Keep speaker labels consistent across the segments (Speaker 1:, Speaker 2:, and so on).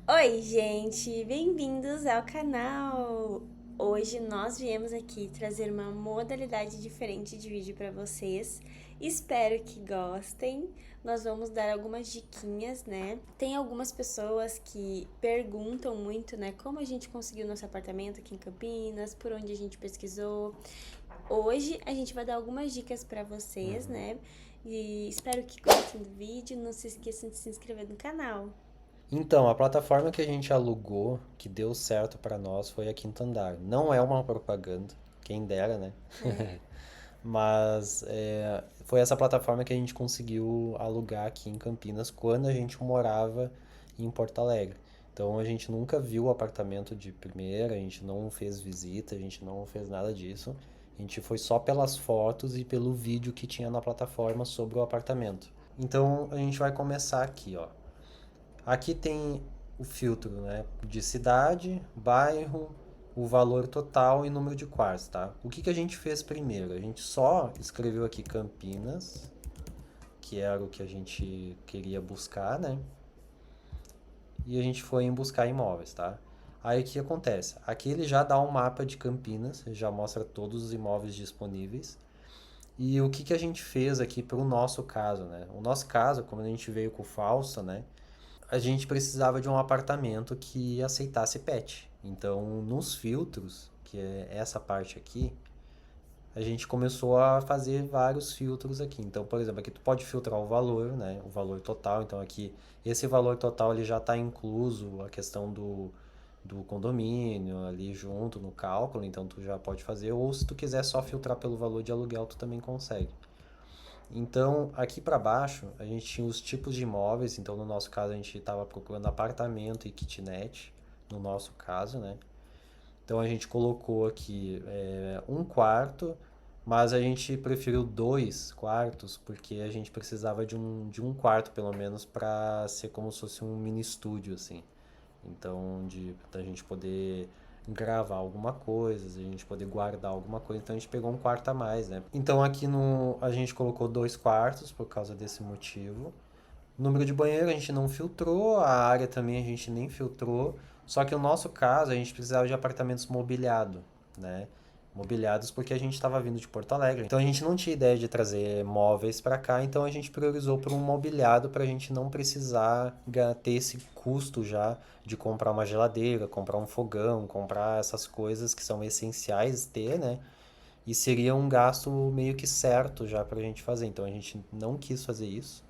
Speaker 1: Oi, gente, bem-vindos ao canal! Hoje nós viemos aqui trazer uma modalidade diferente de vídeo para vocês. Espero que gostem. Nós vamos dar algumas diquinhas, né? Tem algumas pessoas que perguntam muito, né, como a gente conseguiu nosso apartamento aqui em Campinas, por onde a gente pesquisou. Hoje a gente vai dar algumas dicas para vocês, né? E espero que gostem do vídeo. Não se esqueçam de se inscrever no canal.
Speaker 2: Então, a plataforma que a gente alugou, que deu certo para nós, foi a Quinto Andar. Não é uma propaganda, quem dera, né?
Speaker 1: É.
Speaker 2: Mas foi essa plataforma que a gente conseguiu alugar aqui em Campinas quando a gente morava em Porto Alegre. Então a gente nunca viu o apartamento de primeira, a gente não fez visita, a gente não fez nada disso. A gente foi só pelas fotos e pelo vídeo que tinha na plataforma sobre o apartamento. Então a gente vai começar aqui, ó. Aqui tem o filtro, né, de cidade, bairro, o valor total e número de quartos, tá? O que que a gente fez primeiro? A gente só escreveu aqui Campinas, que era o que a gente queria buscar, né? E a gente foi em buscar imóveis, tá? Aí o que acontece? Aqui ele já dá um mapa de Campinas, já mostra todos os imóveis disponíveis. E o que que a gente fez aqui para o nosso caso, né? O nosso caso, como a gente veio com falsa, né? A gente precisava de um apartamento que aceitasse pet. Então, nos filtros, que é essa parte aqui, a gente começou a fazer vários filtros aqui. Então, por exemplo, aqui tu pode filtrar o valor, né? O valor total. Então, aqui, esse valor total ele já está incluso a questão do condomínio ali junto no cálculo. Então, tu já pode fazer. Ou se tu quiser só filtrar pelo valor de aluguel, tu também consegue. Então, aqui para baixo, a gente tinha os tipos de imóveis. Então, no nosso caso, a gente estava procurando apartamento e kitnet, no nosso caso, né? Então, a gente colocou aqui um quarto, mas a gente preferiu dois quartos, porque a gente precisava de um quarto, pelo menos, para ser como se fosse um mini estúdio, assim. Então, da gente poder gravar alguma coisa, a gente poder guardar alguma coisa. Então, a gente pegou um quarto a mais, né? Então, aqui no, a gente colocou dois quartos por causa desse motivo. O número de banheiro a gente não filtrou, a área também a gente nem filtrou. Só que no nosso caso, a gente precisava de apartamentos mobiliados, né? Mobiliados porque a gente estava vindo de Porto Alegre. Então a gente não tinha ideia de trazer móveis para cá, então a gente priorizou por um mobiliado para a gente não precisar ter esse custo já de comprar uma geladeira, comprar um fogão, comprar essas coisas que são essenciais ter, né? E seria um gasto meio que certo já para a gente fazer. Então a gente não quis fazer isso,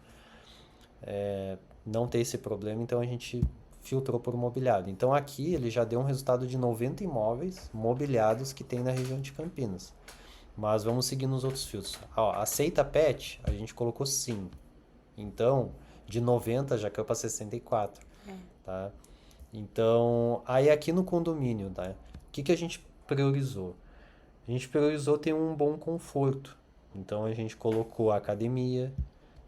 Speaker 2: não ter esse problema, então a gente filtrou por mobiliado. Então aqui ele já deu um resultado de 90 imóveis mobiliados que tem na região de Campinas. Mas vamos seguir nos outros filtros. Ó, aceita pet? A gente colocou sim. Então, de 90 já caiu para 64,
Speaker 1: É.
Speaker 2: tá? Então, aí aqui no condomínio, tá? O que que a gente priorizou? A gente priorizou ter um bom conforto. Então a gente colocou academia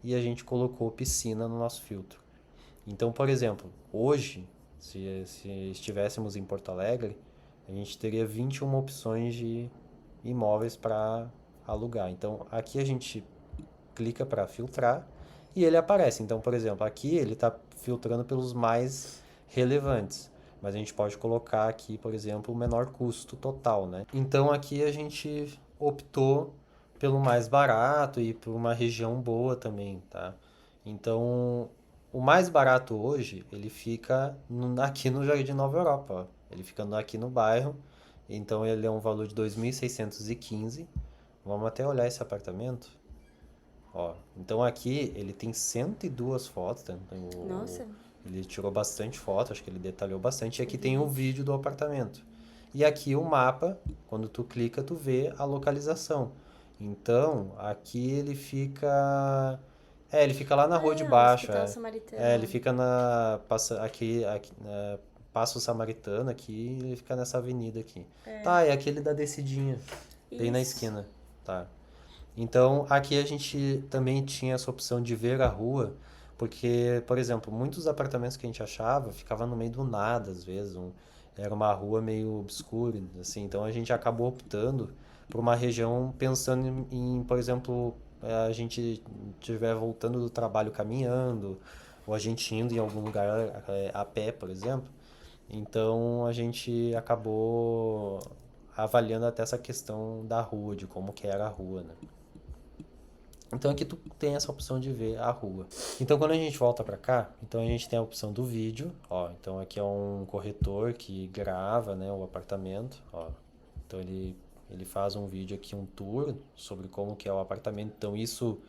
Speaker 2: e a gente colocou piscina no nosso filtro. Então, por exemplo, hoje, se estivéssemos em Porto Alegre, a gente teria 21 opções de imóveis para alugar. Então, aqui a gente clica para filtrar e ele aparece. Então, por exemplo, aqui ele está filtrando pelos mais relevantes. Mas a gente pode colocar aqui, por exemplo, o menor custo total, né? Então aqui a gente optou pelo mais barato e por uma região boa também, tá? Então, o mais barato hoje, ele fica aqui no Jardim Nova Europa, ó. Ele fica aqui no bairro, então ele é um valor de 2.615. Vamos até olhar esse apartamento. Ó, então aqui ele tem 102 fotos, tá? Então,
Speaker 1: Nossa,
Speaker 2: ele tirou bastante foto, acho que ele detalhou bastante. E aqui tem o
Speaker 1: vi.
Speaker 2: vídeo do apartamento. E aqui o mapa, quando tu clica, tu vê a localização. Então, aqui ele fica. Ele fica lá na rua de
Speaker 1: Ah, o
Speaker 2: baixo.
Speaker 1: Hospital
Speaker 2: Ele
Speaker 1: Samaritano.
Speaker 2: fica aqui Passo Samaritano aqui, ele fica nessa avenida aqui.
Speaker 1: É,
Speaker 2: Tá, é aquele da descidinha, bem na
Speaker 1: isso.
Speaker 2: esquina. Tá. Então, aqui a gente também tinha essa opção de ver a rua, porque, por exemplo, muitos apartamentos que a gente achava ficava no meio do nada, às vezes, era uma rua meio obscura, assim, então a gente acabou optando por uma região pensando por exemplo, a gente estiver voltando do trabalho caminhando, ou a gente indo em algum lugar a pé, por exemplo. Então a gente acabou avaliando até essa questão da rua, de como que era a rua, né? Então aqui tu tem essa opção de ver a rua. Então quando a gente volta pra cá, então a gente tem a opção do vídeo, ó. Então aqui é um corretor que grava, né, o apartamento, ó. Então ele faz um vídeo aqui, um tour sobre como que é o apartamento. Então isso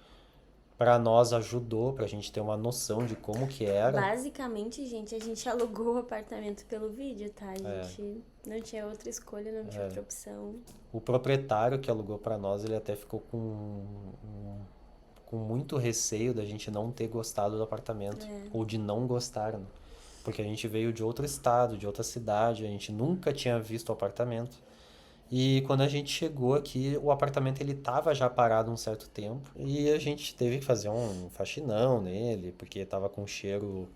Speaker 2: pra nós ajudou pra gente ter uma noção de como que era.
Speaker 1: Basicamente, gente, a gente alugou o apartamento pelo vídeo, tá? A gente não tinha outra escolha, não tinha outra opção.
Speaker 2: O proprietário que alugou pra nós, ele até ficou com muito receio da gente não ter gostado do apartamento, ou de não gostar, né? Porque a gente veio de outro estado, de outra cidade, a gente nunca tinha visto o apartamento. E quando a gente chegou aqui, o apartamento ele tava já parado um certo tempo e a gente teve que fazer um faxinão nele, porque tava com cheiro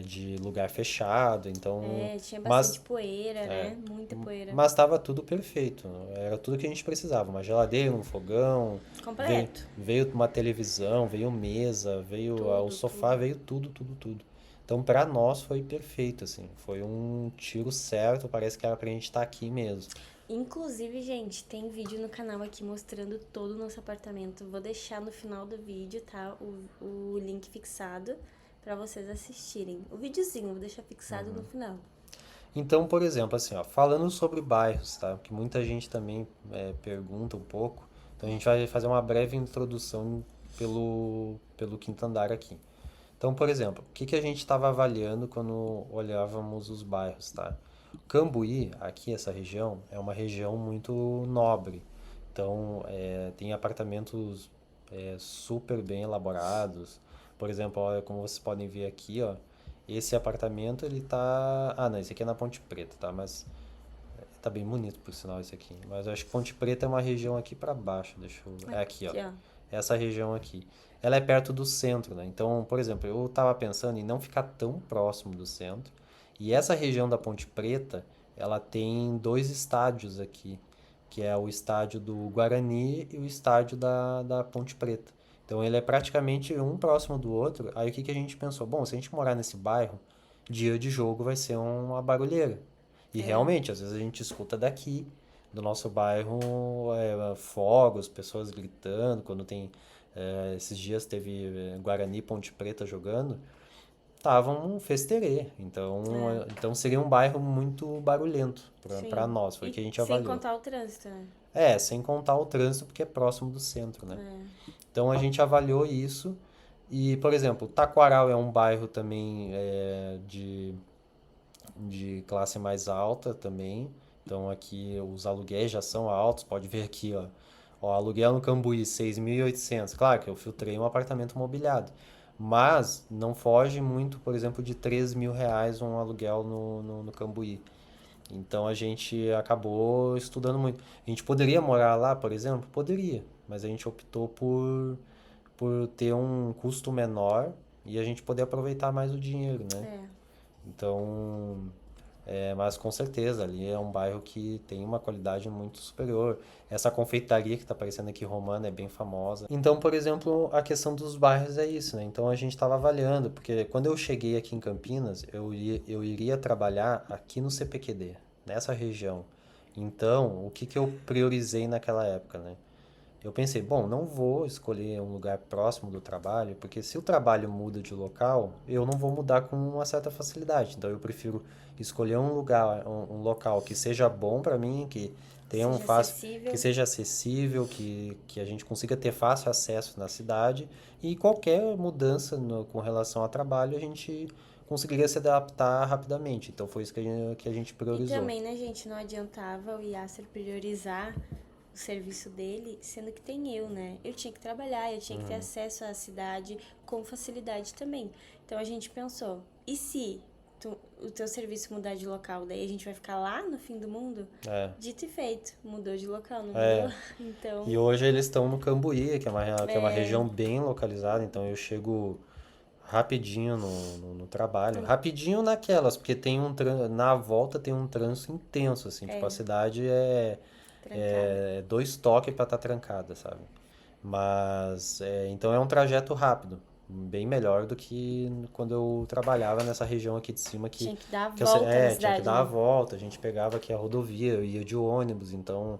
Speaker 2: de lugar fechado, então...
Speaker 1: Tinha bastante
Speaker 2: Mas
Speaker 1: poeira, né? Muita poeira.
Speaker 2: mas estava tudo perfeito. Era tudo que a gente precisava. Uma geladeira, um fogão,
Speaker 1: Completo.
Speaker 2: veio uma televisão, veio mesa, veio o sofá, veio tudo, tudo, tudo. Então, para nós foi perfeito, assim. Foi um tiro certo, parece que era pra gente estar aqui mesmo.
Speaker 1: Inclusive, gente, tem vídeo no canal aqui mostrando todo o nosso apartamento. Vou deixar no final do vídeo, tá? O link fixado pra vocês assistirem. O videozinho, vou deixar fixado no final.
Speaker 2: Então, por exemplo, assim, ó, falando sobre bairros, tá? Que muita gente também pergunta um pouco. Então, a gente vai fazer uma breve introdução pelo quinto andar aqui. Então, por exemplo, o que que a gente estava avaliando quando olhávamos os bairros, tá? Cambuí, aqui essa região, é uma região muito nobre. Então, tem apartamentos super bem elaborados. Por exemplo, olha, como vocês podem ver aqui, ó, esse apartamento ele tá... Ah, não, esse aqui é na Ponte Preta, tá? Mas tá bem bonito, por sinal, esse aqui. Mas eu acho que Ponte Preta é uma região aqui pra baixo, deixa eu... É aqui, ó.
Speaker 1: Aqui, ó.
Speaker 2: Essa região aqui. Ela é perto do centro, né? Então, por exemplo, eu tava pensando em não ficar tão próximo do centro. E essa região da Ponte Preta, ela tem dois estádios aqui, que é o estádio do Guarani e o estádio da Ponte Preta. Então ele é praticamente um próximo do outro. Aí o que que a gente pensou? Bom, se a gente morar nesse bairro, dia de jogo vai ser uma barulheira. E realmente, às vezes a gente escuta daqui, do nosso bairro, fogos, pessoas gritando, quando tem... esses dias teve Guarani e Ponte Preta jogando, tava um festerê. Então seria um bairro muito barulhento para
Speaker 1: Sim.
Speaker 2: nós, foi o
Speaker 1: E
Speaker 2: que a gente
Speaker 1: sem
Speaker 2: avaliou.
Speaker 1: contar o trânsito, né?
Speaker 2: Sem contar o trânsito, porque é próximo do centro, né? Então a gente avaliou isso. E, por exemplo, Taquaral é um bairro também de classe mais alta também. Então aqui os aluguéis já são altos, pode ver aqui, ó. Ó, aluguel no Cambuí, 6.800. Claro que eu filtrei um apartamento mobiliado. Mas não foge muito, por exemplo, de 3.000 reais um aluguel no Cambuí. Então a gente acabou estudando muito. A gente poderia morar lá, por exemplo? Poderia, mas a gente optou por ter um custo menor e a gente poder aproveitar mais o dinheiro, né? Então, mas com certeza ali é um bairro que tem uma qualidade muito superior. Essa confeitaria que está aparecendo aqui, Romana, é bem famosa. Então, por exemplo, a questão dos bairros é isso, né? Então a gente estava avaliando, porque quando eu cheguei aqui em Campinas, eu iria trabalhar aqui no CPQD, nessa região. Então, o que que eu priorizei naquela época, né? Eu pensei, bom, não vou escolher um lugar próximo do trabalho, porque se o trabalho muda de local, eu não vou mudar com uma certa facilidade. Então eu prefiro escolher um lugar, um local que seja bom para mim, que tenha um
Speaker 1: Seja
Speaker 2: fácil,
Speaker 1: acessível.
Speaker 2: que seja acessível, que a gente consiga ter fácil acesso na cidade e qualquer mudança com relação ao trabalho a gente conseguiria se adaptar rapidamente. Então foi isso que a gente
Speaker 1: E
Speaker 2: priorizou.
Speaker 1: também, né, gente, não adiantava o Yasser priorizar o serviço dele, sendo que tem eu, né? Eu tinha que trabalhar, eu tinha que ter acesso à cidade com facilidade também. Então a gente pensou, e se o teu serviço mudar de local, daí a gente vai ficar lá no fim do mundo? Dito e feito, mudou de local, não mudou? Então,
Speaker 2: E hoje eles estão no Cambuí, que é uma região bem localizada, então eu chego rapidinho no trabalho. Rapidinho naquelas, porque na volta tem um trânsito intenso, assim, tipo, a cidade
Speaker 1: trancada.
Speaker 2: 2 toques pra estar trancada, sabe? Mas, então é um trajeto rápido. bem melhor do que quando eu trabalhava nessa região aqui de cima
Speaker 1: Tinha que dar a
Speaker 2: que eu,
Speaker 1: volta na
Speaker 2: tinha que
Speaker 1: cidade,
Speaker 2: dar a
Speaker 1: né?
Speaker 2: volta, a gente pegava aqui a rodovia, eu ia de ônibus, então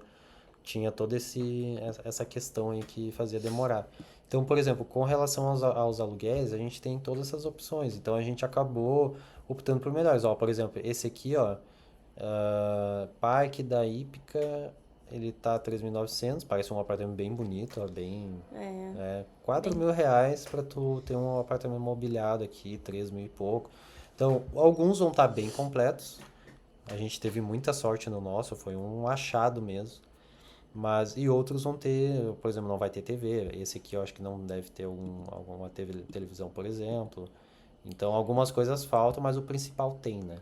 Speaker 2: tinha toda essa questão aí que fazia demorar. Então, por exemplo, com relação aos aluguéis, a gente tem todas essas opções. Então, a gente acabou optando por melhores. Ó, por exemplo, esse aqui, ó, Parque da Hípica, ele tá 3.900, parece um apartamento bem bonito, ó, bem...
Speaker 1: É,
Speaker 2: 4
Speaker 1: bem.
Speaker 2: mil reais pra tu ter um apartamento mobiliado aqui, 3 mil e pouco. Então, alguns vão estar bem completos. A gente teve muita sorte no nosso, foi um achado mesmo. Mas, e outros vão ter, por exemplo, não vai ter TV. Esse aqui eu acho que não deve ter alguma televisão, por exemplo. Então, algumas coisas faltam, mas o principal tem, né?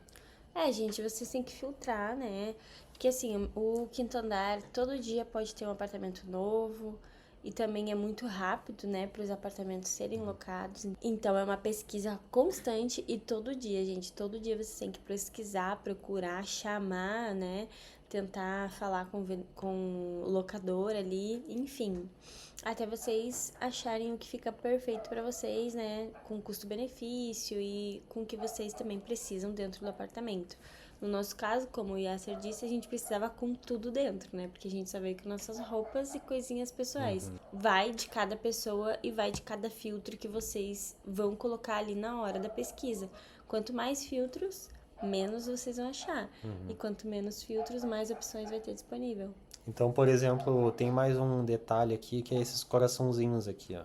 Speaker 1: É, gente, vocês têm que filtrar, né? Porque assim, o quinto andar todo dia pode ter um apartamento novo e também é muito rápido, né, para os apartamentos serem locados. Então é uma pesquisa constante e todo dia, gente, todo dia vocês têm que pesquisar, procurar, chamar, né? Tentar falar com o locador ali, enfim. Até vocês acharem o que fica perfeito para vocês, né? Com custo-benefício e com o que vocês também precisam dentro do apartamento. No nosso caso, como o Yasser disse, a gente precisava com tudo dentro, né? Porque a gente só veio com nossas roupas e coisinhas pessoais. Vai de cada pessoa e vai de cada filtro que vocês vão colocar ali na hora da pesquisa. Quanto mais filtros, menos vocês vão achar. E quanto menos filtros, mais opções vai ter disponível.
Speaker 2: Então, por exemplo, tem mais um detalhe aqui que é esses coraçãozinhos aqui, ó.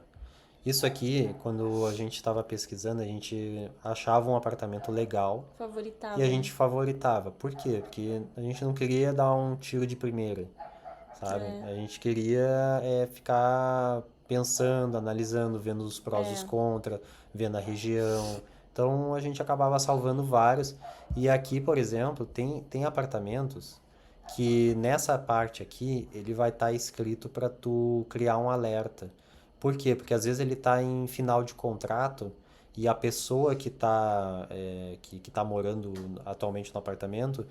Speaker 2: Isso aqui, quando a gente estava pesquisando, a gente achava um apartamento legal e a
Speaker 1: Favoritava, né?
Speaker 2: gente favoritava. Por quê? Porque a gente não queria dar um tiro de primeira, sabe?
Speaker 1: É,
Speaker 2: A gente queria ficar pensando, analisando, vendo os prós e os
Speaker 1: é.
Speaker 2: contras, vendo a região. Então a gente acabava salvando vários. E aqui, por exemplo, tem apartamentos que nessa parte aqui ele vai estar escrito para tu criar um alerta. Por quê? Porque às vezes ele está em final de contrato e a pessoa que tá morando atualmente no apartamento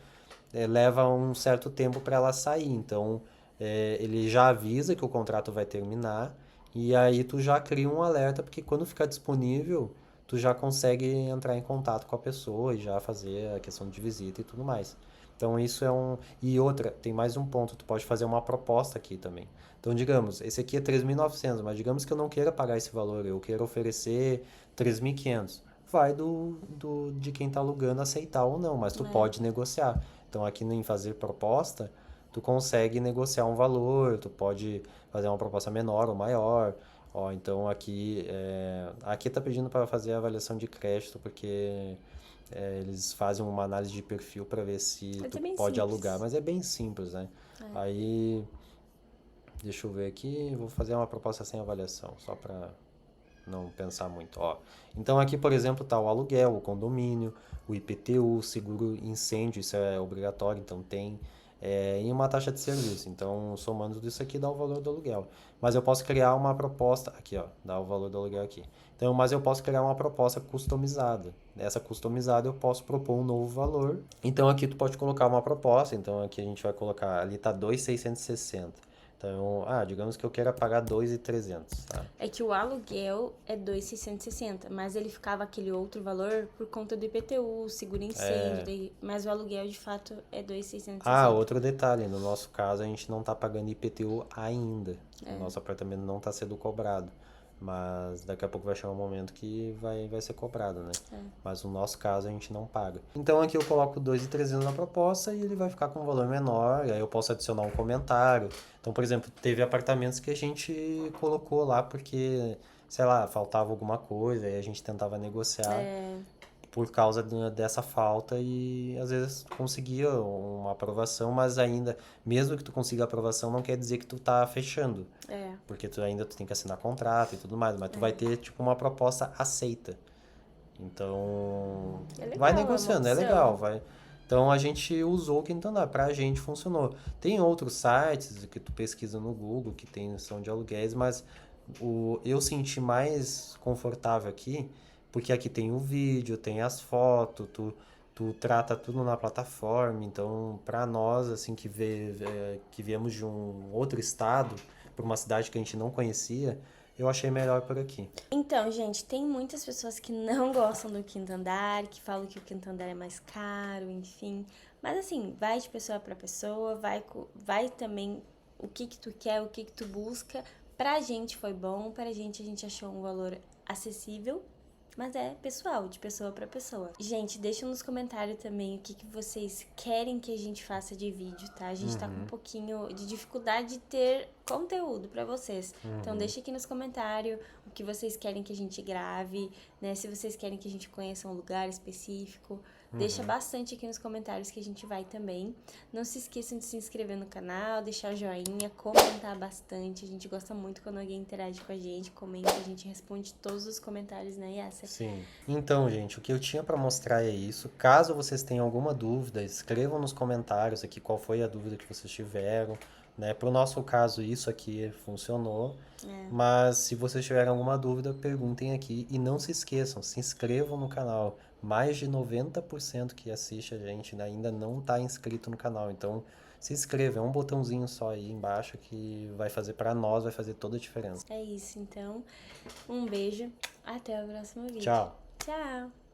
Speaker 2: leva um certo tempo para ela sair. Então, ele já avisa que o contrato vai terminar e aí tu já cria um alerta, porque quando ficar disponível, tu já consegue entrar em contato com a pessoa e já fazer a questão de visita e tudo mais. Então, isso é um. E outra, tem mais um ponto, tu pode fazer uma proposta aqui também. Então, digamos, esse aqui é 3.900, mas digamos que eu não queira pagar esse valor, eu quero oferecer 3.500. Vai de quem está alugando aceitar ou não, mas tu
Speaker 1: É.
Speaker 2: pode negociar. Então, aqui em fazer proposta, tu consegue negociar um valor, tu pode fazer uma proposta menor ou maior. Ó, então aqui tá pedindo para fazer a avaliação de crédito porque eles fazem uma análise de perfil para ver se
Speaker 1: Mas
Speaker 2: tu
Speaker 1: é bem
Speaker 2: pode alugar,
Speaker 1: simples.
Speaker 2: mas é bem simples, né?
Speaker 1: É.
Speaker 2: Aí, deixa eu ver aqui, vou fazer uma proposta sem avaliação, só para não pensar muito. Ó, então aqui, por exemplo, está o aluguel, o condomínio, o IPTU, seguro incêndio, isso é obrigatório, então tem. E uma taxa de serviço. Então, somando tudo isso aqui, dá o valor do aluguel. Mas eu posso criar uma proposta. Aqui, ó, dá o valor do aluguel aqui. Então, mas eu posso criar uma proposta customizada. Nessa customizada, eu posso propor um novo valor. Então, aqui tu pode colocar uma proposta. Então, aqui a gente vai colocar. Ali tá 2.660. Então, digamos que eu queira pagar 2.300, tá?
Speaker 1: É que o aluguel é 2.660, mas ele ficava aquele outro valor por conta do IPTU, seguro incêndio, mas o aluguel de fato é 2.660.
Speaker 2: Outro detalhe, no nosso caso a gente não está pagando IPTU ainda. O
Speaker 1: É,
Speaker 2: nosso apartamento não está sendo cobrado. Mas daqui a pouco vai chegar um momento que vai ser cobrado, né?
Speaker 1: é.
Speaker 2: Mas no nosso caso a gente não paga. Então aqui eu coloco 2.300 na proposta e ele vai ficar com um valor menor. E aí eu posso adicionar um comentário. Então, por exemplo, teve apartamentos que a gente colocou lá porque, sei lá, faltava alguma coisa e a gente tentava negociar
Speaker 1: É,
Speaker 2: por causa dessa falta e às vezes conseguia uma aprovação, mas ainda, mesmo que tu consiga aprovação, não quer dizer que tu tá fechando,
Speaker 1: é,
Speaker 2: porque tu tem que assinar contrato e tudo mais, mas tu vai ter tipo uma proposta aceita. Então,
Speaker 1: é
Speaker 2: vai
Speaker 1: legal, é uma
Speaker 2: negociando, é legal,
Speaker 1: opção.
Speaker 2: vai. Então a gente usou o Quintandar, pra gente funcionou. Tem outros sites que tu pesquisa no Google que tem são de aluguéis, mas eu senti mais confortável aqui, porque aqui tem o vídeo, tem as fotos, tu trata tudo na plataforma, então pra nós assim que viemos de um outro estado, para uma cidade que a gente não conhecia, eu achei melhor por aqui.
Speaker 1: Então, gente, tem muitas pessoas que não gostam do quinto andar, que falam que o quinto andar é mais caro, enfim. Mas assim, vai de pessoa para pessoa, vai também o que que tu quer, o que que tu busca. Pra gente foi bom, pra gente a gente achou um valor acessível, mas é pessoal, de pessoa para pessoa. Gente, deixa nos comentários também o que que vocês querem que a gente faça de vídeo, tá? A gente tá com um pouquinho de dificuldade de ter conteúdo pra vocês. Então deixa aqui nos comentários o que vocês querem que a gente grave, né? Se vocês querem que a gente conheça um lugar específico, deixa bastante aqui nos comentários que a gente vai também. Não se esqueçam de se inscrever no canal, deixar o joinha, comentar bastante. A gente gosta muito quando alguém interage com a gente, comenta, a gente responde todos os comentários, né, Yasser?
Speaker 2: Sim. Então, gente, o que eu tinha para mostrar é isso. Caso vocês tenham alguma dúvida, escrevam nos comentários aqui qual foi a dúvida que vocês tiveram, né? Pro nosso caso, isso aqui funcionou. Mas se vocês tiverem alguma dúvida, perguntem aqui e não se esqueçam, se inscrevam no canal. Mais de 90% que assiste a gente ainda não está inscrito no canal, então se inscreva, é um botãozinho só aí embaixo que vai fazer para nós, vai fazer toda a diferença.
Speaker 1: É isso, então. Um beijo. Até o próximo vídeo.
Speaker 2: Tchau!
Speaker 1: Tchau!